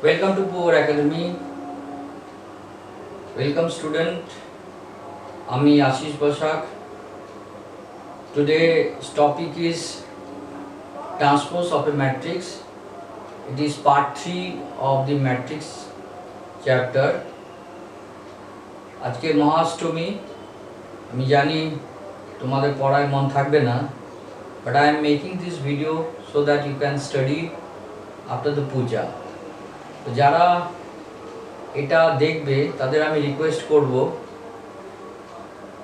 Welcome to Power Academy. Welcome student. আমি Ashis Basak. Today's topic is transpose of a matrix. It is part 3 of the matrix chapter. আজকে মহাষ্টমী. আমি জানি তোমাদের পড়ায় মন থাকবে না, but I am making this video so that you can study after the puja. তো যারা এটা দেখবে তাদের আমি রিকোয়েস্ট করব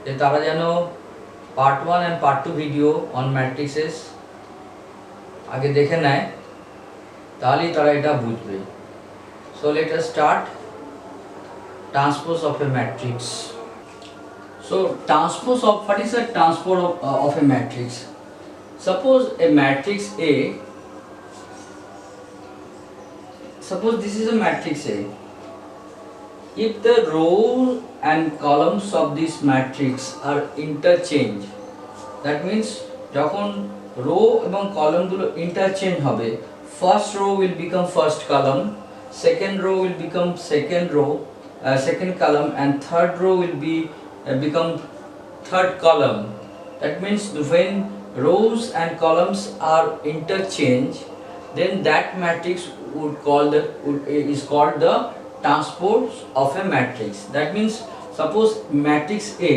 যে তারা যেন part 1 and part 2 video on matrices আগে দেখে নেয়, তাহলেই তারা এটা বুঝবে। So let us start transpose of a matrix. So transpose of what is a transpose of a matrix? Suppose a matrix A, suppose this is a matrix A. If the rows and columns of this matrix are interchanged, that means যখন rho এবং কলামগুলো interchange হবে, first row will become first column, second row will become second column, and third row will become third column. That means when rows and columns are interchanged, then that matrix is called the transpose of a matrix. That means suppose matrix A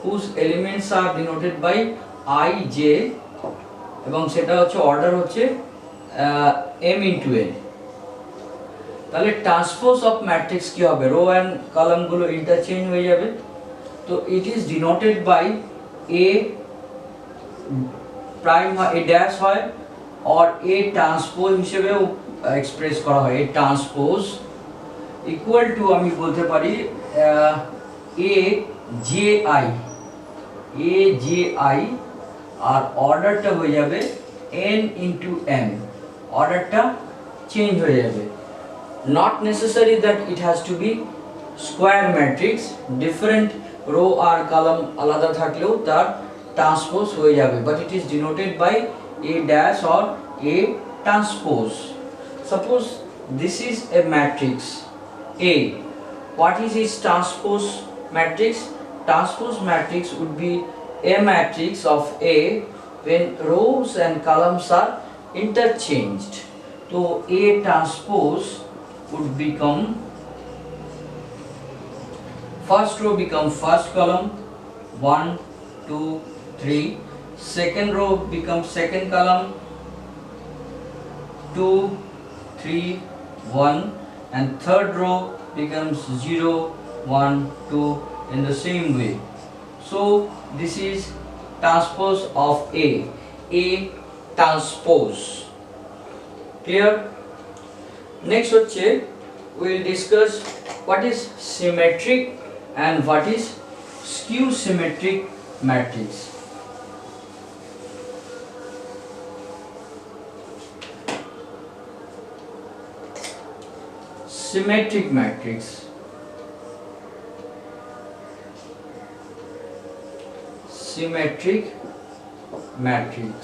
whose elements are denoted by I, J এবং সেটা হচ্ছে order হচ্ছে m into n, তাহলে transpose of matrix কি হবে? Row and কলামগুলো interchange হয়ে যাবে। তো it is denoted by A prime হয়, A ড্যাশ হয়, और A ট্রান্সপোজ হিসেবেও এক্সপ্রেস করা হয়। A ট্রান্সপোজ ইকুয়াল টু আমি বলতে পারি A জে আই, আর অর্ডারটা হয়ে যাবে n ইন্টু m, অর্ডারটা চেঞ্জ হয়ে যাবে। Not necessary that it has to be square matrix, different row আর কলাম আলাদা থাকলেও তার ট্রান্সপোজ হয়ে যাবে, but it is denoted by A dash or A transpose. Suppose this is a matrix A. What is its transpose matrix? Transpose matrix would be a matrix of A when rows and columns are interchanged. So A transpose would become first row become first column 1 2 3, second row becomes second column 2 3 1, and third row becomes 0 1 2 in the same way. So this is transpose of A transpose. Clear? Next হচ্ছে we will discuss what is symmetric and what is skew symmetric matrix. Symmetric matrix. Symmetric matrix.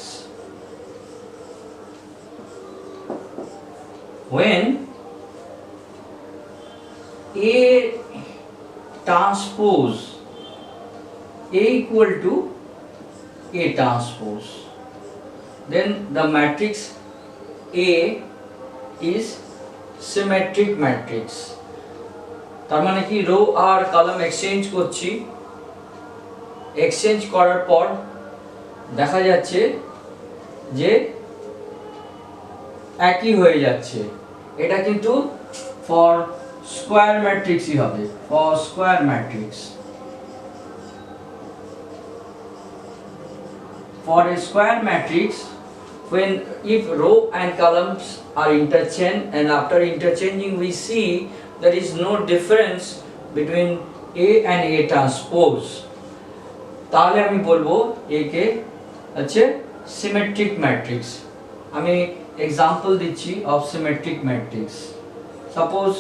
When A transpose A equal to A transpose, then the matrix A is symmetric matrix. তার মানে কি, rho আর column exchange করছি, exchange করার পর দেখা যাচ্ছে যে একই হয়ে যাচ্ছে। এটা কিন্তু ফর স্কোয়ার ম্যাট্রিক্সই হবে, for square matrix. For a square matrix, when if row and columns are interchanged, and after interchanging we see there is no difference between A and A transpose, তাহলে আমি বলবো A কে হচ্ছে symmetric matrix. আমি example দিচ্ছি of symmetric matrix. Suppose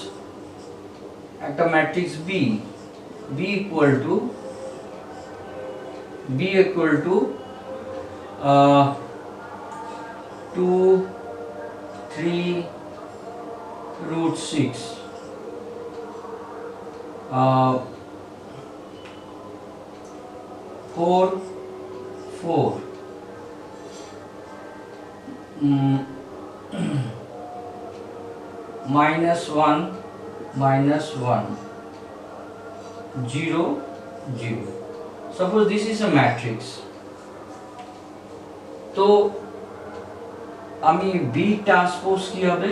একটা matrix B equal to 2 3 root 6. 4 4 minus 1 minus 1 0 0. Suppose this is a matrix. तो আমি B transpose की হবে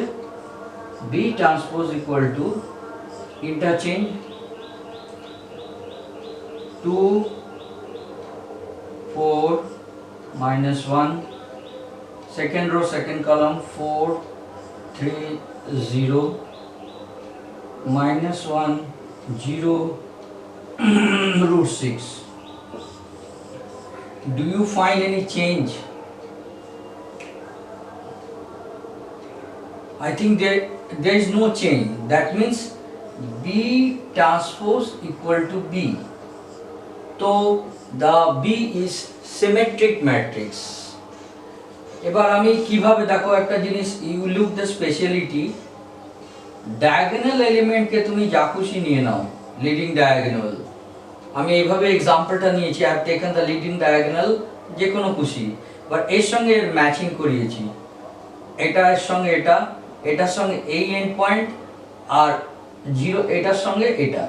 B transpose equal to interchange 2 4 minus 1 second row second column 4 3 0 minus 1 0 root 6. Do you find any change? I think there is no change. That means B transpose equal to B. So the B is symmetric matrix. এবার আমি কিভাবে দেখো একটা জিনিস, you look the speciality, diagonal এলিমেন্টকে তুমি যা খুশি নিয়ে নাও, লিডিং ডায়াগোনাল, আমি এইভাবে এক্সাম্পলটা নিয়েছি, I have taken the leading diagonal যে কোনো খুশি, বাট এর সঙ্গে এর ম্যাচিং করিয়েছি, এটার সঙ্গে এটা, এটার সঙ্গে এই এন্ড পয়েন্ট আর 0 এটার সঙ্গে এটা,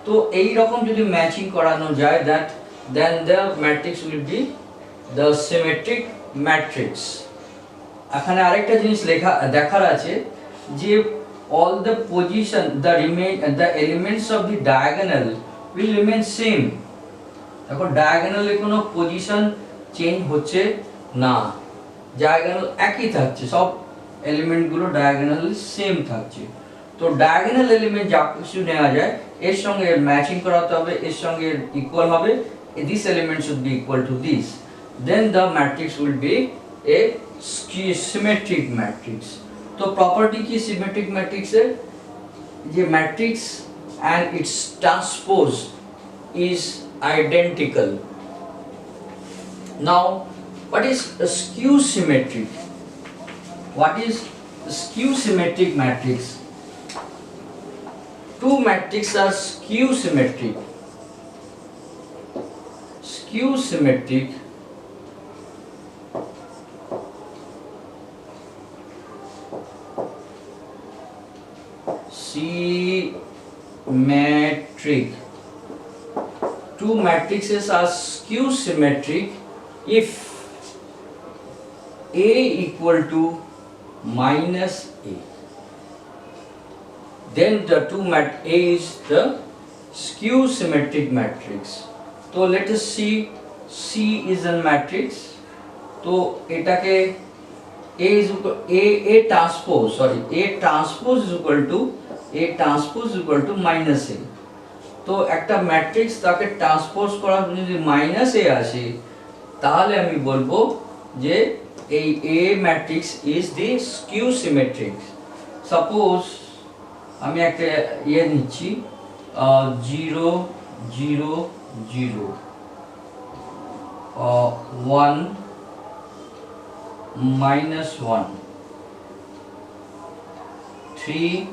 তো এই রকম যদি ম্যাচিং করানো যায় then the matrix will be the symmetric matrix. এখানে আরেকটা জিনিস দেখার আছে যে all the position the elements of the diagonal will remain same. দেখো ডায়াগোনালে কোনো পজিশন চেঞ্জ হচ্ছে না, ডায়াগোনাল একই থাকছে, সব এলিমেন্টগুলো ডায়াগোনালি সেম থাকছে। তো ডায়াগোনাল এলিমেন্ট যা কিছু নেওয়া যায় এর সঙ্গে ম্যাচিং করাতে হবে, এর সঙ্গে ইকুয়াল হবে, this element should be equal to this, then the matrix will be a symmetric matrix. तो property की symmetric matrix है, ये matrix and its transpose is identical. Now what is a skew symmetric? What is a skew symmetric matrix? Two matrices are skew symmetric. Skew symmetric symmetric. Two matrices are skew symmetric if A equal to minus A. Then the A is the skew symmetric matrix. So let us see C is a matrix. तो एटाके A is equal A transpose is equal to minus A. तो একটা matrix তাকে transpose করা যদি minus এ আসে তাহলে আমি বলবো যে এই A matrix is the skew symmetric. Suppose আমি একটা ইয়ে নিচ্ছি 0 0 0 1 minus 1 3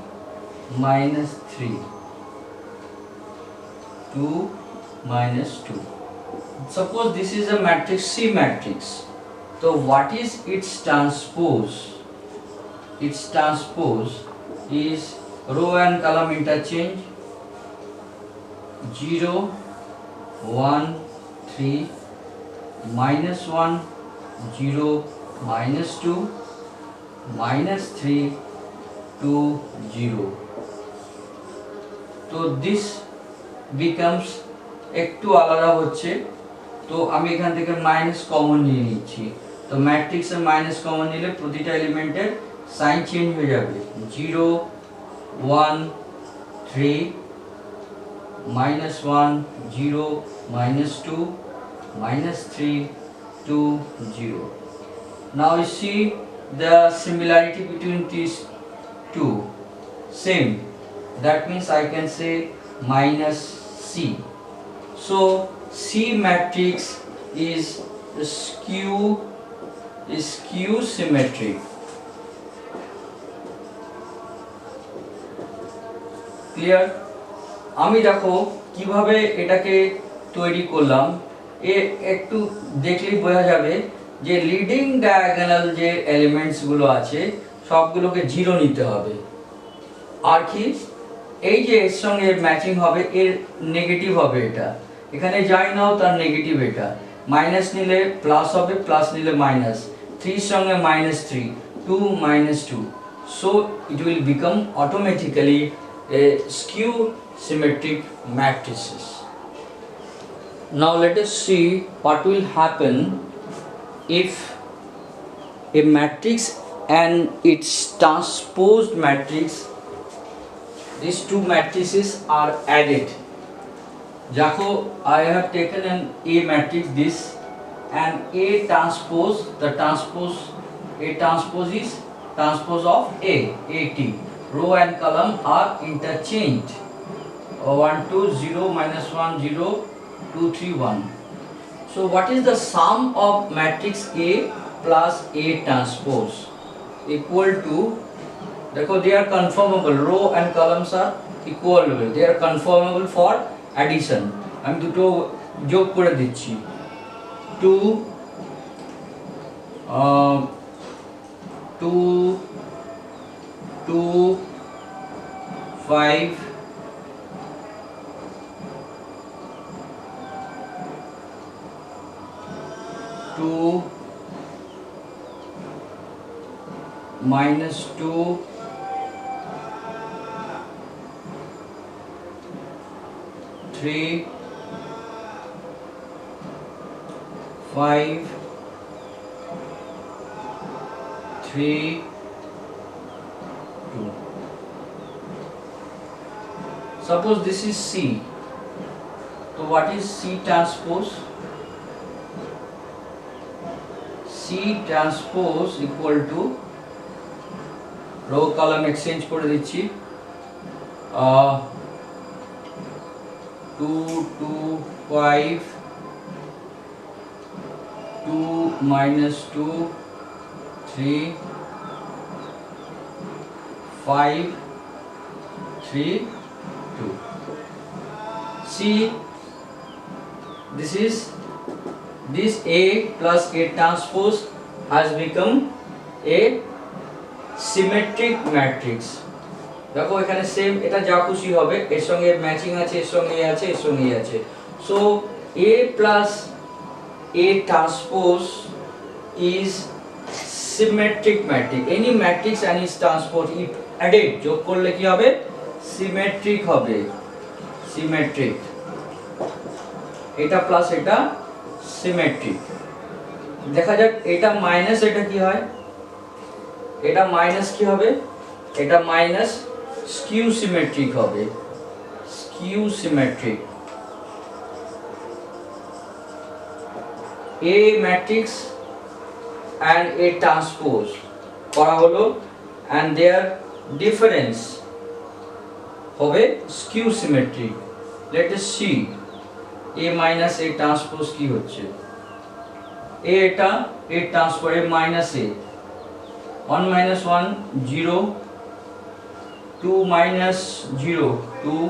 minus 3 2 minus 2. Suppose this is a matrix C matrix. So what is its transpose? Its transpose is row and column interchange 0 1 3 minus 1 0 minus 2 minus 3 2 0. So this becomes একটু আলাদা হচ্ছে, তো আমি এখান থেকে মাইনাস কমন নিয়ে নিচ্ছি, তো ম্যাট্রিক্সে মাইনাস কমন নিলে প্রতিটা এলিমেন্টের সাইন চেঞ্জ হয়ে যাবে 0 1 3 minus 1 0 minus 2 minus 3 2 0. Now you see the similarity between these two, same, that means I can say minus C. So C matrix is skew symmetric. Clear? আমি দেখো কিভাবে এটাকে তৈরি করলাম, একটু দেখলেই বোঝা যাবে যে লিডিং ডায়াগোনাল যে এলিমেন্টসগুলো আছে সবগুলোকে 0 নিতে হবে। আর কি, এই যে এর সঙ্গে ম্যাচিং হবে এর নেগেটিভ হবে, এটা এখানে যাই নাও তার নেগেটিভ, এটা মাইনাস নিলে প্লাস হবে, প্লাস নিলে মাইনাস, 3 সঙ্গে -3, 2 -2, so it will become automatically a skew symmetric matrices. Now let us see what will happen if a matrix and its transposed matrix, these two matrices are added. Jaco, I have taken an A matrix, this, and A transpose, the transpose, A transpose is transpose of A, AT. Row and column are interchanged. 1 2 0 -1 0 2 3 1. So what is the sum of matrix A plus A transpose equal to, देखो they are conformable, row and columns are equal, they are conformable for addition. আমি দুটো যোগ করে দিচ্ছি, 2 2 2 5 2 -2 3 5 3 2. Suppose this is C. So what is C transpose? C transpose equal to, row column exchange করে দিচ্ছি, 2 2 5 2 -2 3 5 3 2. See, this is, this A plus A transpose has become a symmetric matrix. দেখো এখানে same, এটা যা খুশি হবে, এর সঙ্গে ম্যাচিং আছে, এর সঙ্গে আছে, এর সঙ্গে আছে। So A plus A transpose is symmetric matrix. Any matrix and its transpose if added, যোগ করলে কি হবে? Symmetric হবে, symmetric. এটা প্লাস এটা সিমেট্রিক। দেখা যাক এটা মাইনাস, এটা কি হয়? এটা মাইনাস কি হবে? এটা মাইনাস স্কিউ সিমেট্রিক হবে, skew symmetric. A matrix and A transpose করা হলো, and their difference হবে skew symmetric. Let us see A minus A transpose কি হচ্ছে? A এটা A transpose A minus A, 1 minus 1 0, 2 minus 0 2,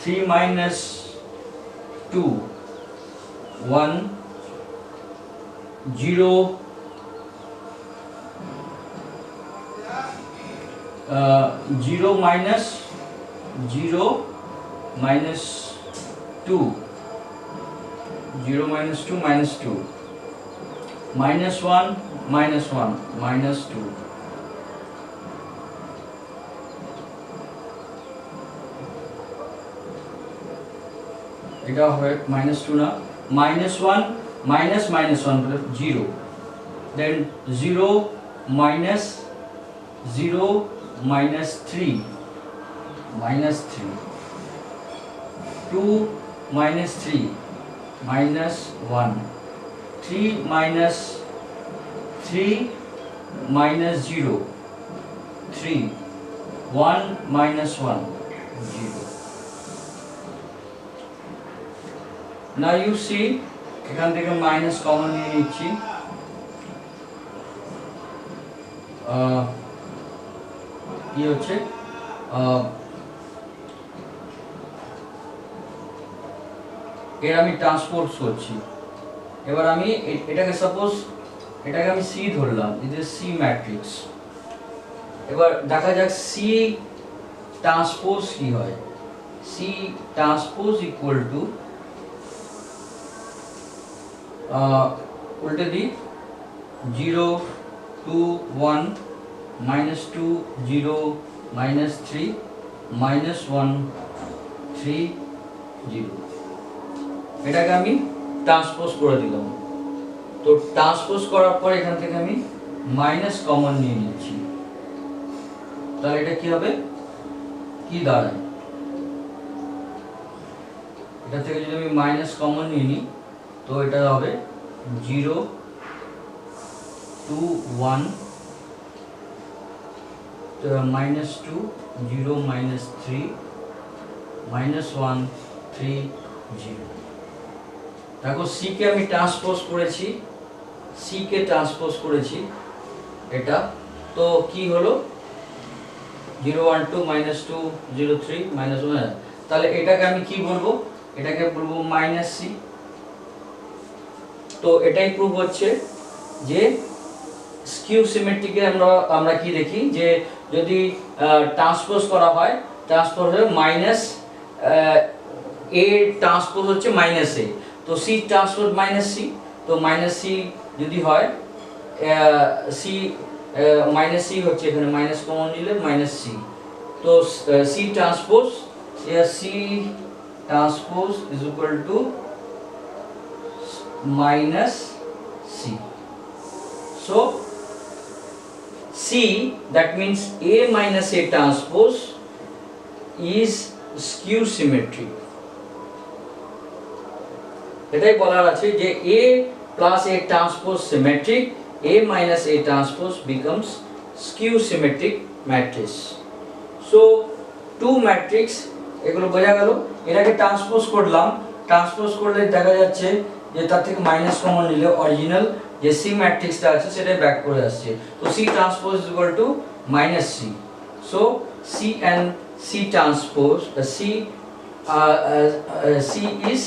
3 minus 2 1, 0 0 minus 0 minus 2, 0 minus 2 minus 2, minus 1 minus 1 minus 2. এটা হয় -2 না, -1 minus minus 1 plus 0, then 0 minus 0 minus 3 minus 3, 2 minus 3 minus 1, 3 minus 3 minus 0 3, 1 minus 1 0. Now you see, এখান থেকে minus common নিয়ে নিচ্ছি, কি হচ্ছে এর আমি ট্রান্সপোজ করছি। এবার আমি এটাকে সাপোজ এটাকে আমি সি ধরলাম, এই যে সি ম্যাট্রিক্স। এবার দেখা যাক সি ট্রান্সপোজ কি হয়। সি ট্রান্সপোজ ইকুয়াল টু উল্টে দিই 0 2 1 -2 0 -3 -1 3 0। এটাকে আমি ট্রান্সপোজ করে দিলাম। তো ট্রান্সপোজ করার পর এখান থেকে আমি মাইনাস কমন নিয়ে নিচ্ছি, তাহলে এটা কি হবে, কি দাঁড়ায়, এটা থেকে যদি আমি মাইনাস কমন নিয়ে নিই তো এটা হবে 0 2 1 -2 0 -3 -1 3 0। দেখো সি কে আমি ট্রান্সপোজ করেছি, সি কে ট্রান্সপোজ করেছি এটা, তো কি হলো 0 1 2 -2 0 3 -1। তাহলে এটাকে আমি কি বলবো, এটাকে বলবো মাইনাস সি। তো এটাই প্রুফ হচ্ছে যে স্কিউ সিমেট্রিকে আমরা কি দেখি, যে যদি ট্রান্সপোজ করা হয়, ট্রান্সপোজ হবে মাইনাস এ ট্রান্সপোজ হচ্ছে মাইনাস এ, তো সি ট্রান্সপোজ মাইনাস সি, তো মাইনাস সি যদি হয় সি মাইনাস সি হচ্ছে, এখানে মাইনাস কমন নিলে মাইনাস সি, তো C transpose C transpose is equal to minus C. So C, that means A minus A transpose is skew symmetric. এটাই বলার আছে যে A plus A transpose symmetric, A minus A transpose becomes skew symmetric matrix. So two matrix, এগুলো বোঝা গেল। এটাকে transpose করলাম, transpose করলে দেখা যাচ্ছে যে তার থেকে মাইনাস কমন নিলে অরিজিনাল যে সি ম্যাট্রিক্সটা আছে সেটাই ব্যাক করে আসছে, তো C transpose is equal to minus C. So C and C transpose C is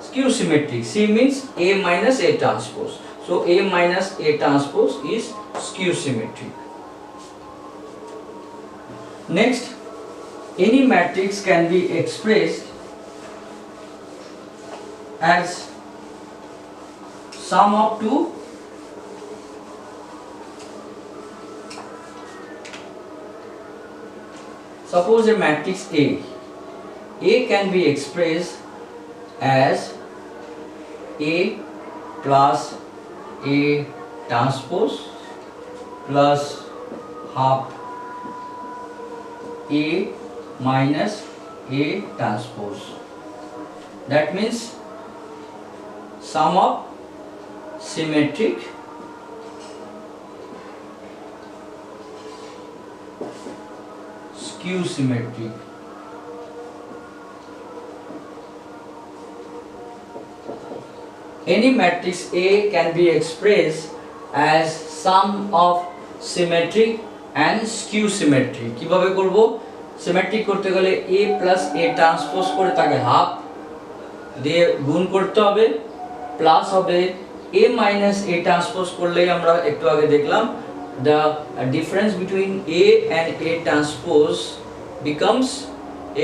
skew symmetric. C means A minus A transpose. So A minus A transpose is skew symmetric. Next, any matrix can be expressed as sum of two suppose a matrix A can be expressed as A plus A transpose plus half A minus A transpose. That means sum of symmetric skew symmetric. Any matrix A can be expressed as sum of symmetric and skew symmetric. কিভাবে করব, symmetric করতে গেলে A plus A transpose করে তাকে half দিয়ে গুণ করতে হবে, প্লাস হবে A minus A ট্রান্সপোজ করলেই আমরা একটু আগে দেখলাম the difference between A and A transpose becomes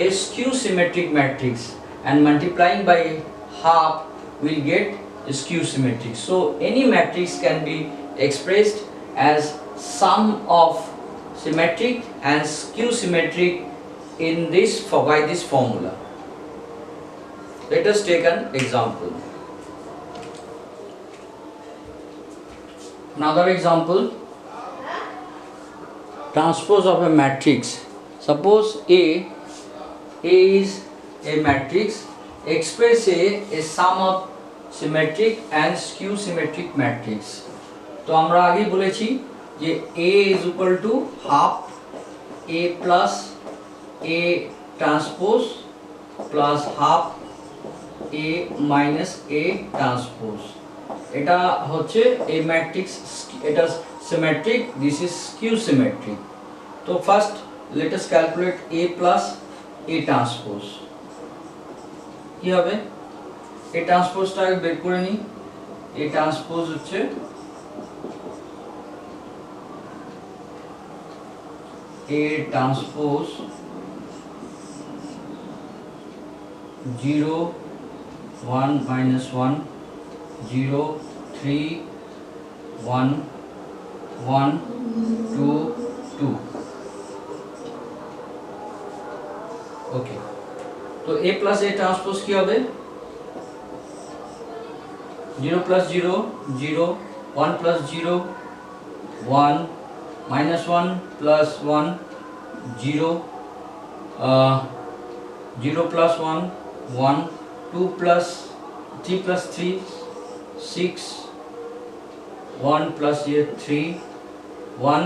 a skew symmetric matrix, and multiplying by half will get skew symmetric. So any matrix can be expressed as sum of symmetric and skew symmetric in this by this formula. Let us take an example. Another example, transpose of a matrix. Suppose A is a matrix, express a sum of symmetric and skew symmetric matrix. তো আমরা আগেই বলেছি যে A is equal to half A plus A transpose plus half A minus A transpose. এটা হচ্ছে a matrix, এটা symmetric, this is skew symmetric. তো first let us calculate A plus A transpose. কি হবে? A transpose টা বের করে নিই। A transpose হচ্ছে A transpose 0 1 minus 1 0 3 1 1 2 2. ओके, तो A प्लस A ट्रांसपोज কি হবে? 0 plus 0 0 1 plus 0 1 minus 1 plus 1 0 0 plus 1 1 2 plus 3 plus 3 6 1 plus 3 1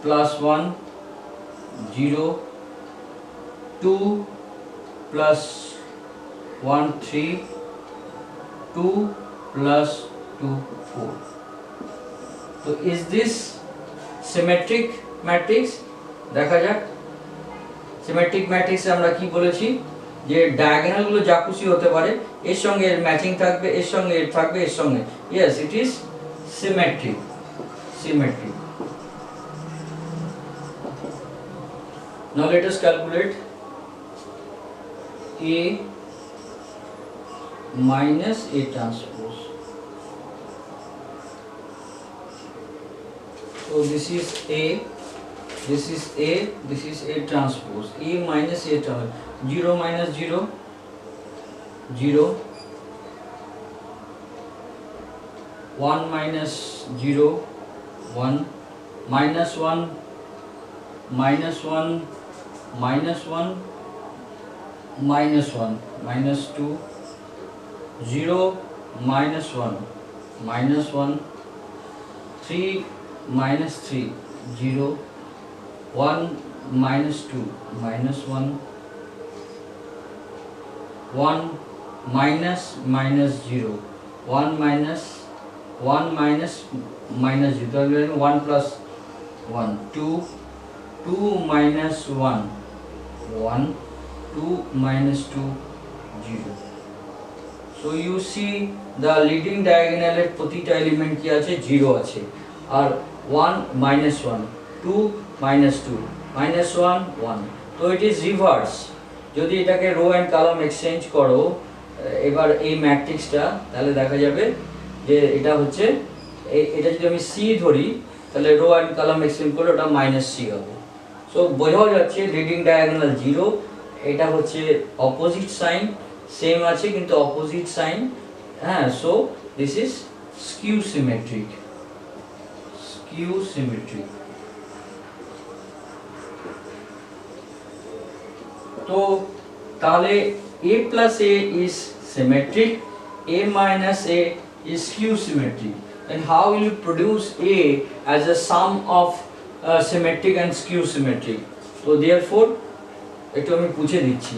plus 1 0 2 plus 1 3 2 plus 2 4. तो is this symmetric matrix? দেখা যাক সিমেট্রিক ম্যাট্রিক্সে আমরা কি বলেছি যে ডায়াগোনাল গুলো যা খুশি হতে পারে, এর সঙ্গে এর ম্যাচিং থাকবে, এর সঙ্গে এর থাকবে, এর সঙ্গে। yes it is symmetric. Now let us calculate A minus A transpose. So this is A, this is A, this is A transpose. A minus A transpose. 0 minus 0 0, 1 minus 0 1, minus 1 minus 1 minus 1 minus 1 minus 2 0 minus 1 minus 1 3 minus 3 0 1 minus 2 minus 1 1 minus minus 0 1 minus 1 minus minus 0, 1 plus 1 2 2 minus 1 1 2 minus 2 0. So you see the leading diagonal এর প্রতিটা element কি আছে? 0 আছে। আর 1 minus 1 2 minus 2 minus 1 1. তো it is reverse. যদি এটাকে rho and column exchange করো এবার এই ম্যাট্রিক্সটা, তাহলে দেখা যাবে যে এটা হচ্ছে এটা যদি আমি সি ধরি তাহলে রো এন্ড কলাম এক্সচেঞ্জ করলে ওটা মাইনাস সি হবে। সো বোঝা যাচ্ছে লিডিং ডায়াগোনাল 0, এটা হচ্ছে অপোজিট সাইন, সেম আছে কিন্তু অপোজিট সাইন। হ্যাঁ, so this is skew symmetric. তো তাহলে A plus A is symmetric, A minus A is skew symmetric. Then how will you produce A as a sum of symmetric and skew symmetric? So therefore একটু আমি পুছে দিচ্ছি।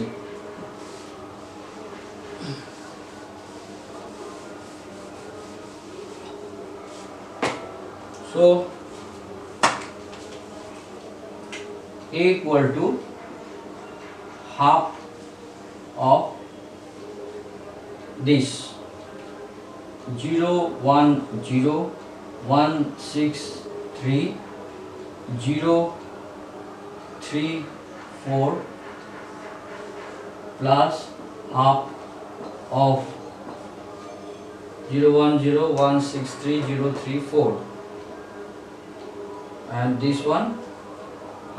So A equal to half of this 0 1 0 1 6 3 0 3 4 plus half of 0 1 0 1 6 3 0 3 4, and this one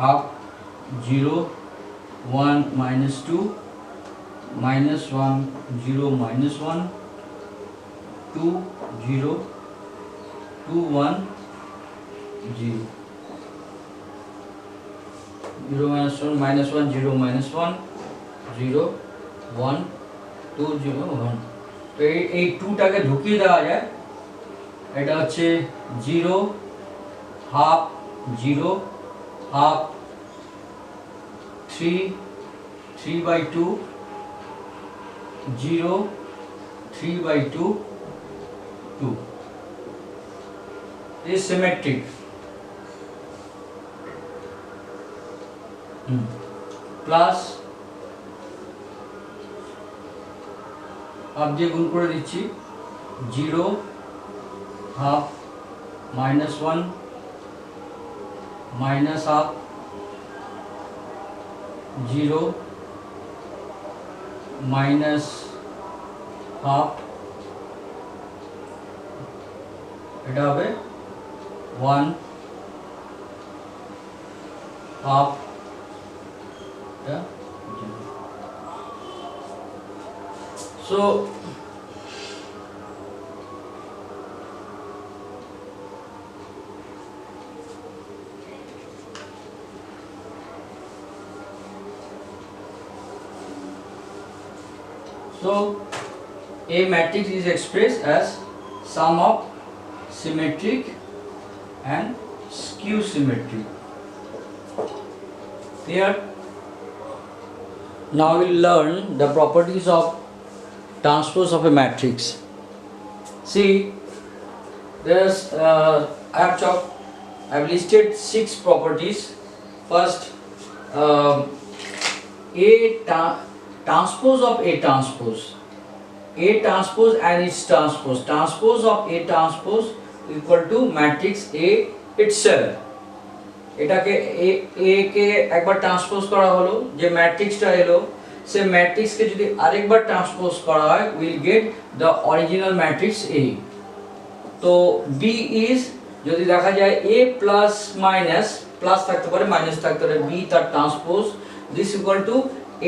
half 0 1 minus 2 minus 1 0 minus 1 2 0 2 1 0 0 minus 1 minus 1 0 minus 1 0 1 2 0 1. তো এই 2টাকে ঢুকিয়ে দেওয়া যায়, এটা হচ্ছে 0 half 0 half 3 3 by 2 0 3 by 2 2 is symmetric. Plus half দিয়ে গুণ করে দিচ্ছি, 0 half -1 minus half 0 minus half, এটা হবে 1 half, so a matrix is expressed as sum of symmetric and skew symmetric. Here now we'll learn the properties of transpose of a matrix. See, there's I've listed 6 properties. First, transpose of A transpose and its transpose. Transpose of A transpose equal to matrix A itself. এটাকে A কে একবার transpose করা হলো, যে ম্যাট্রিক্সটা এলো সে ম্যাট্রিক্সকে যদি আরেকবার transpose করা হয় will get the original matrix A. তো B ইজ, যদি দেখা যায় A প্লাস মাইনাস, প্লাস থাকতে পারে মাইনাস থাকতে পারে, B তার transpose, this equal to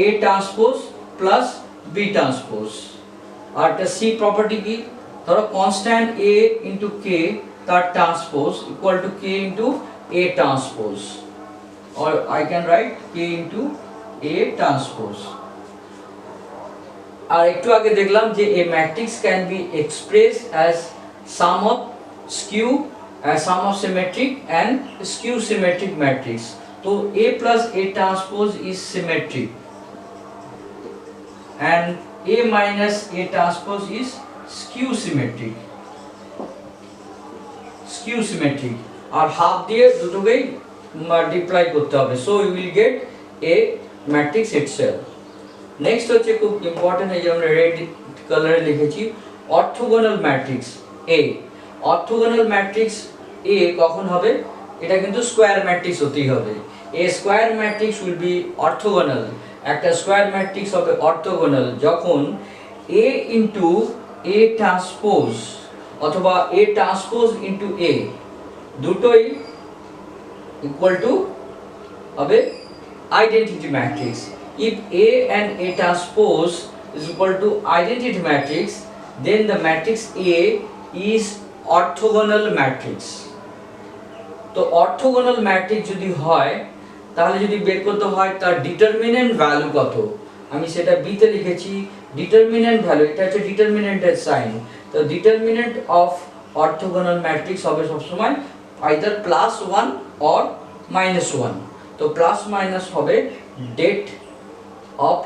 A transpose plus B transpose. আর একটা C প্রপার্টি কি, ধরো কনস্ট্যান্ট A ইনটু K তার transpose equal to K into A transpose, or I can write K into A transpose. আর একটু আগে দেখলাম যে a matrix can be expressed as sum of symmetric and skew symmetric matrix. So A plus A transpose is symmetric and A minus A transpose is skew symmetric. আর half দিয়ে দুটোকেই multiply করতে হবে, so you will get a matrix itself. Next হচ্ছে খুব important, এই যে আমরা রেড কালারে লিখেছি orthogonal matrix A. Orthogonal matrix A কখন হবে, এটা কিন্তু স্কোয়ার ম্যাট্রিক্স হতেই হবে। A square matrix will be orthogonal, একটা স্কোয়ার ম্যাট্রিক্স হবে অর্থোগোনাল যখন এ ইন্টু এ ট্রান্সপোজ অথবা এ ট্রান্সপোজ ইন্টু এ দুটোই ইকুয়াল টু হবে identity matrix. If A and A transpose is equal to identity matrix, then the matrix A is orthogonal matrix. তো orthogonal matrix যদি হয় তাহলে যদি বের করতে হয় তার ডিটারমিনেন্ট ভ্যালু কত, আমি সেটা B তে লিখেছি ডিটারমিনেন্ট ভ্যালু, এটা হচ্ছে ডিটারমিনেন্টের সাইন। তো ডিটারমিনেন্ট অফ orthogonal matrix হবে সবসময় either +1 or -1। তো প্লাস মাইনাস হবে ডেট অফ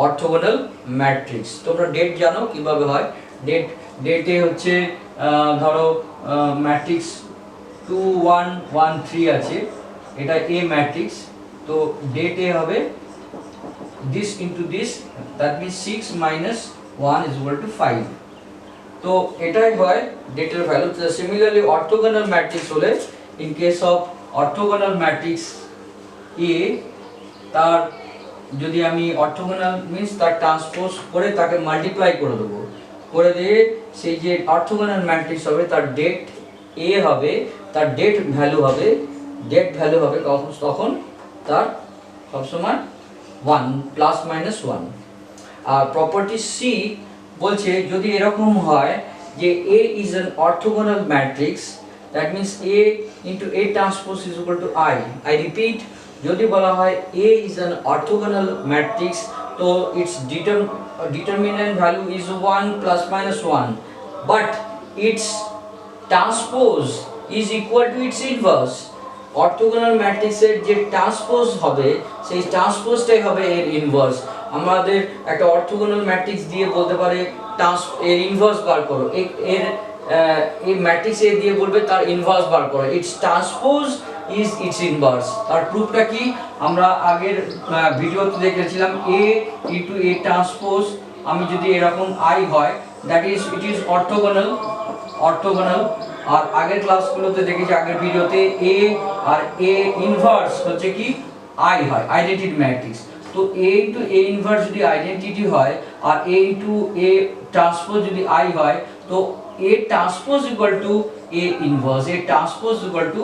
অর্থোগোনাল ম্যাট্রিক্স। তোমরা ডেট জানো কিভাবে হয়, ডেটে হচ্ছে ধরো ম্যাট্রিক্স 2 1 1 3 আছে, এটা এ ম্যাট্রিক্স, তো ডেটে হবে this into this, that means 6 minus 1 is equal to 5। তো এটাই হয় ডেটের ভ্যালু। সিমিলারলি অর্থোগোনাল ম্যাট্রিক্স হলে in case of orthogonal matrix A, তার যদি আমি অর্থোগোনাল মিন্স তার ট্রান্সপোজ করে তাকে মাল্টিপ্লাই করে দেবো, করে দিয়ে সেই যে অর্থোগোনাল ম্যাট্রিক্স হবে তার ডেট এ হবে, তার ডেট ভ্যালু হবে তখন তার সবসময় 1 ±1। আর প্রপার্টি সি বলছে যদি এরকম হয় যে A is an orthogonal matrix, that means A into A transpose is equal to I repeat, যদি বলা হয় A is an orthogonal matrix তো its determinant value is 1 ±1, but its transpose is equal to its inverse। Orthogonal ম্যাট্রিক্সের যে transpose হবে সেই ট্রান্সপোজটাই হবে এর ইনভার্স। আমাদের একটা অর্থোগোনাল ম্যাট্রিক্স দিয়ে বলতে পারে এর ইনভার্স বার করো, এই ম্যাট্রিক্স এ দিয়ে বলবে তার ইনভার্স বার করো, it's transpose is its inverse. তার প্রুফটা কি আমরা আগের ভিডিওতে দেখেছিলাম a into a transpose আমি যদি এরকম I হয় that is it is orthogonal আর আগের ক্লাসগুলোতে দেখেছি আগের ভিডিওতে a আর a ইনভার্স হচ্ছে কি I হয় আইডেন্টিটি ম্যাট্রিক্স। তো a into a ইনভার্স যদি আইডেন্টিটি হয় আর a into a ট্রান্সপোজ যদি I হয় তো a transpose equal to a inverse, a transpose equal to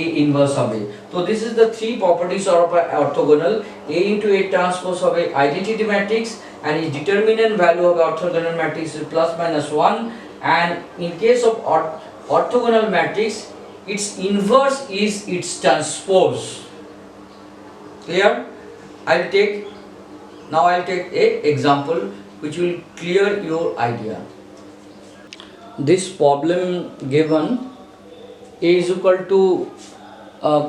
a inverse হবে। তো this is the three properties of orthogonal. A into a transpose হবে identity matrix and its determinant value of orthogonal matrix is plus minus 1, and in case of orthogonal matrix its inverse is its transpose. Clear? I'll take a example which will clear your idea. This problem given a is equal to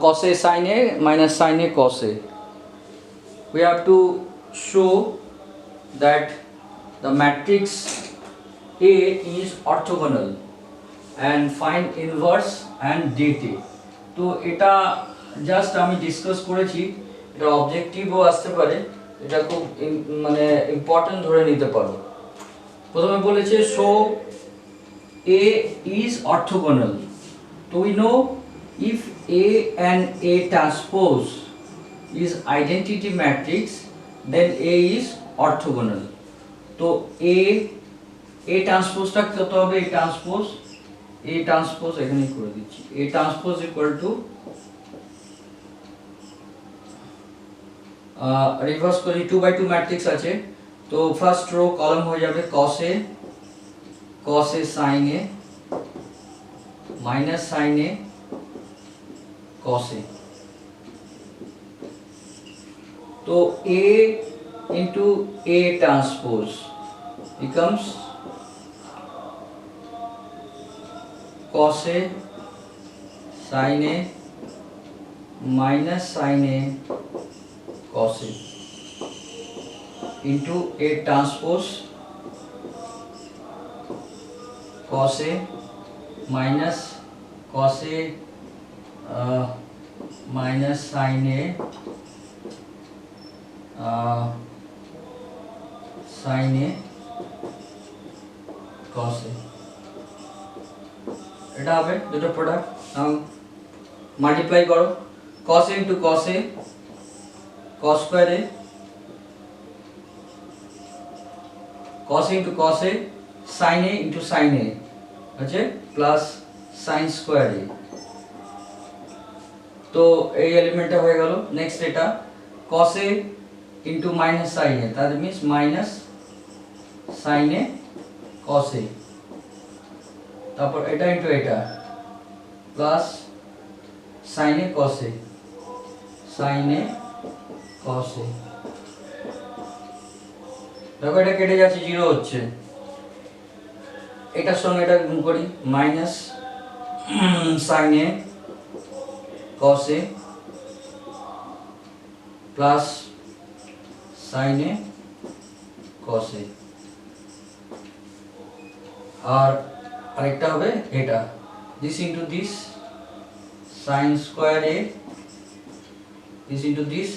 cos a sin a minus sin a cos a. We have to show that the matrix A is orthogonal and find inverse and dt. তো এটা just আমি discuss করেছি, এটা অবজেক্টিভও আসতে পারে, এটা খুব মানে ইম্পর্টেন্ট ধরে নিতে পারো। প্রথমে বলেছে show A is orthogonal. So we know if A and A transpose is identity matrix, then A is orthogonal. So A transpose টা কত হবে? A transpose এখানে করে দিচ্ছি। A transpose equal to reverse করি 2 by 2 ম্যাট্রিক্স আছে, তো first row column হয়ে যাবে cos a sin a minus sin a cos a. तो a into a transpose becomes cos a sin a minus sin a cos a into a transpose cos a minus cos a minus sin a sin a cos a, এটা হবে দুটো product. নাও multiply করো cos a into cos a cos square a, cos a into cos a sin a into sin a আছে plus sin square a। তো এই এলিমেন্টটা হয়ে গেল। Next এটা cos a into minus sin a, that means minus sin a cos a, তারপর এটা into এটা plus sin a cos a cos a। দেখো এটা কেটে যাচ্ছে, জিরো হচ্ছে, এটার সঙ্গে এটা গুণ করি minus sin a cos a plus sin a cos a, আর আরেকটা হবে এটা this into this sin square a this into this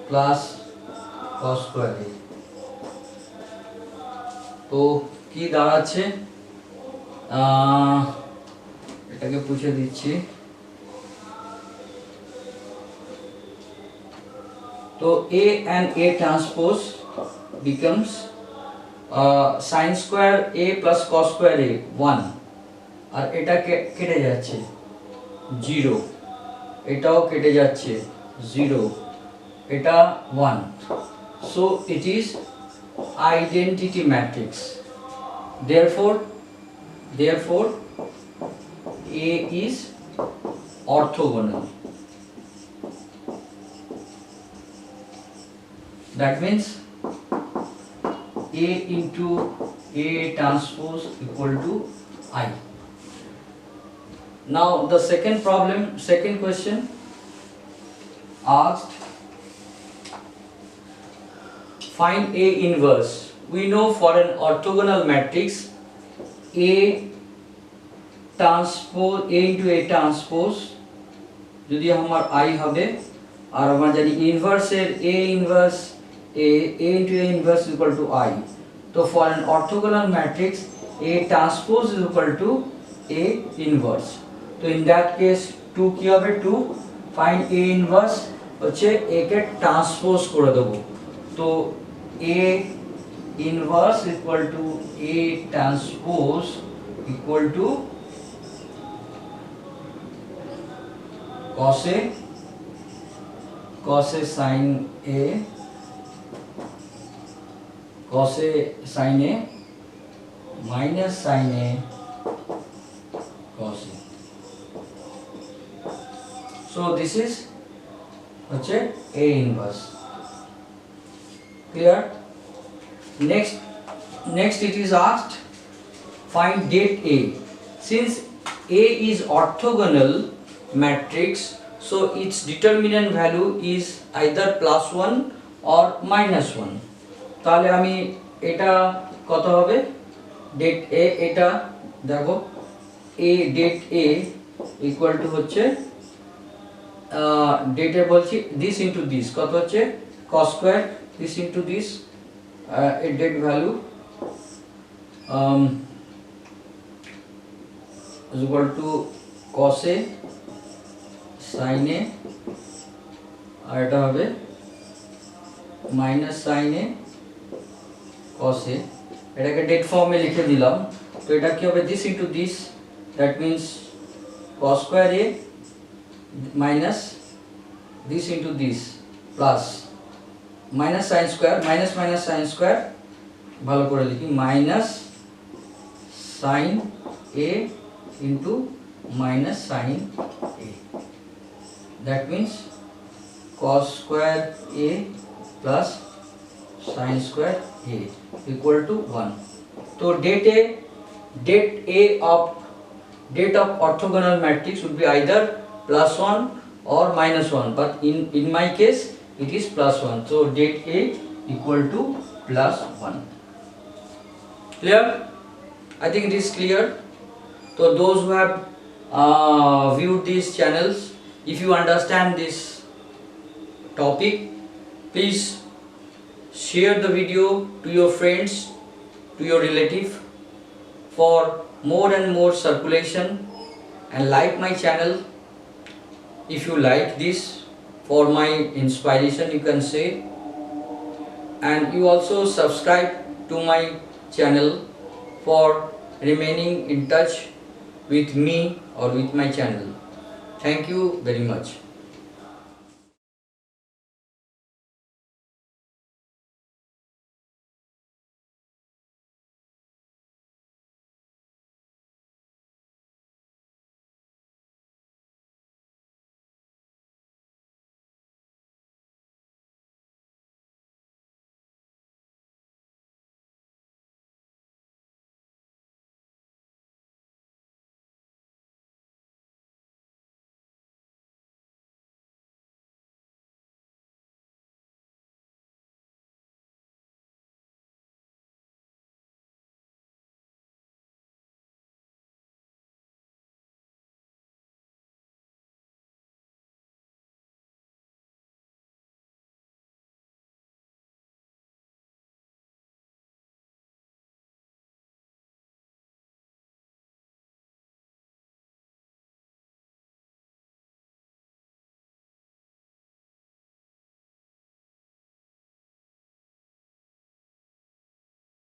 plus cos square a। তো কি দাঁড়াচ্ছে এটাকে পুছে দিচ্ছি। তো A and A transpose becomes sin square A plus cos square A 1, আর এটা কেটে যাচ্ছে 0, এটাও কেটে যাচ্ছে 0, এটা 1, so it is identity matrix. Therefore A is orthogonal. That means A into A transpose equal to I. Now the second question asked, find A inverse. We know for an orthogonal matrix A into A transpose যদি আমার I হবে আর আমরা জানি ইনভার্সের A inverse A into A inverse is equal to I. So for an orthogonal matrix A transpose is equal to A inverse. So in that case 2 কি হবে 2 find A inverse হচ্ছে A K transpose করে দেব তো A inverse equal to A transpose equal to cos A sin A cos A sin A minus sin A cos A. So this is হচ্ছে A inverse. Clear? Next it is asked find det A. Since A is orthogonal matrix, so its determinant value is either +1 or -1. তাহলে আমি এটা কত হবে det A এটা দেখো A det A equal to হচ্ছে det A বলছি this into this কত হচ্ছে cos square this into this a det value is equal to cos A sin A আর এটা হবে minus sin A cos A এটাকে det ফর্মে লিখে দিলাম তো এটা কি হবে this into this that means cos square A minus this into this plus minus sin square minus sin square ভালো করে লিখি minus sin A into minus sin A that means cos square A plus sin square A equal to 1. So det of orthogonal matrix would be either +1 or -1, but in my case it is +1. So det A equal to +1. Clear? I think it is clear. So those who have viewed these channels, if you understand this topic, please share the video to your friends, to your relative for more and more circulation, and like my channel if you like this for my inspiration you can say, and you also subscribe to my channel for remaining in touch with me or with my channel. Thank you very much.